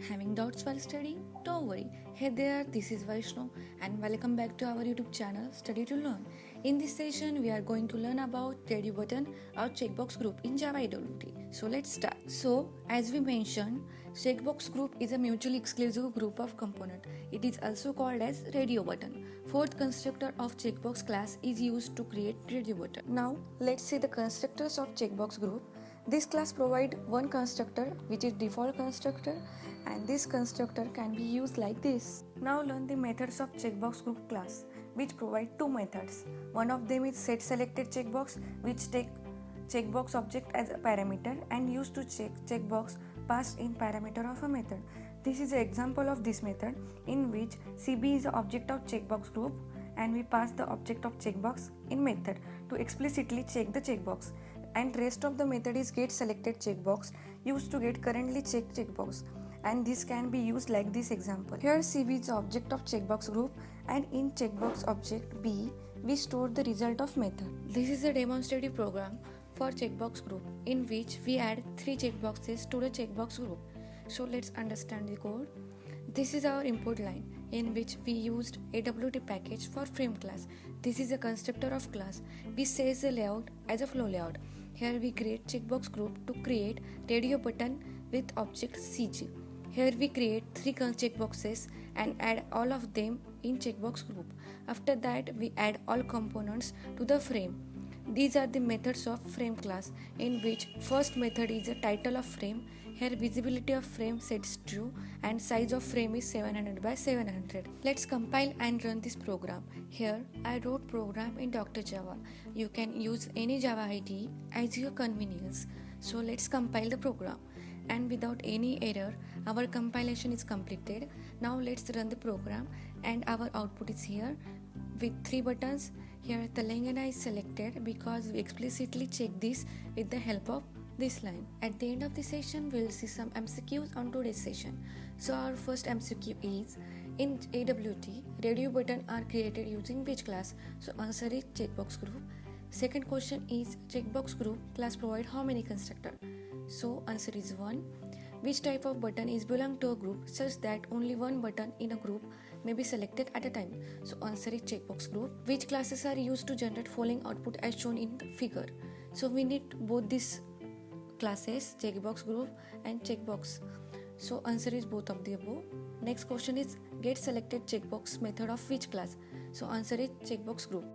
Having doubts while studying? Don't worry. Hey there, this is Vaishno and welcome back to our YouTube channel Study to Learn. In this session, we are going to learn about radio button or checkbox group in Java AWT. So let's start. So, as we mentioned, checkbox group is a mutually exclusive group of component. It is also called as radio button. Fourth constructor of checkbox class is used to create radio button. Now, let's see the constructors of checkbox group. This class provides one constructor which is default constructor, and this constructor can be used like this. Now learn the methods of checkbox group class, which provide two methods. One of them is set selected checkbox, which take checkbox object as a parameter and used to check checkbox passed in parameter of a method. This is an example of this method in which CB is the object of checkbox group and we pass the object of checkbox in method to explicitly check the checkbox, and rest of the method is get selected checkbox used to get currently checked checkbox, and this can be used like this example. Here CB is the object of checkbox group and in checkbox object B we store the result of method. This is a demonstrative program for checkbox group in which we add 3 checkboxes to the checkbox group. So let's understand the code. This is our input line in which we used AWT package for frame class. This is a constructor of class. We says the layout as a flow layout. Here we create checkbox group to create radio button with object CG. Here we create 3 checkboxes and add all of them in checkbox group. After that we add all components to the frame. These are the methods of frame class, in which first method is a title of frame. Here visibility of frame sets true and size of frame is 700 by 700. Let's compile and run this program. Here I wrote program in Dr. Java. You can use any Java IDE as your convenience. So let's compile the program, and without any error our compilation is completed. Now let's run the program and our output is here with 3 buttons. Here Telangana is selected because we explicitly check this with the help of this line. At the end of the session we will see some MCQs on today's session. So our first MCQ is, in AWT radio button are created using which class? So answer is checkbox group. Second question is, checkbox group class provide how many constructor? So answer is 1. Which type of button is belong to a group such that only one button in a group may be selected at a time? So answer is checkbox group. Which classes are used to generate following output as shown in the figure? So we need both these classes, checkbox group and checkbox. So answer is both of the above. Next question is, get selected checkbox method of which class? So answer is checkbox group.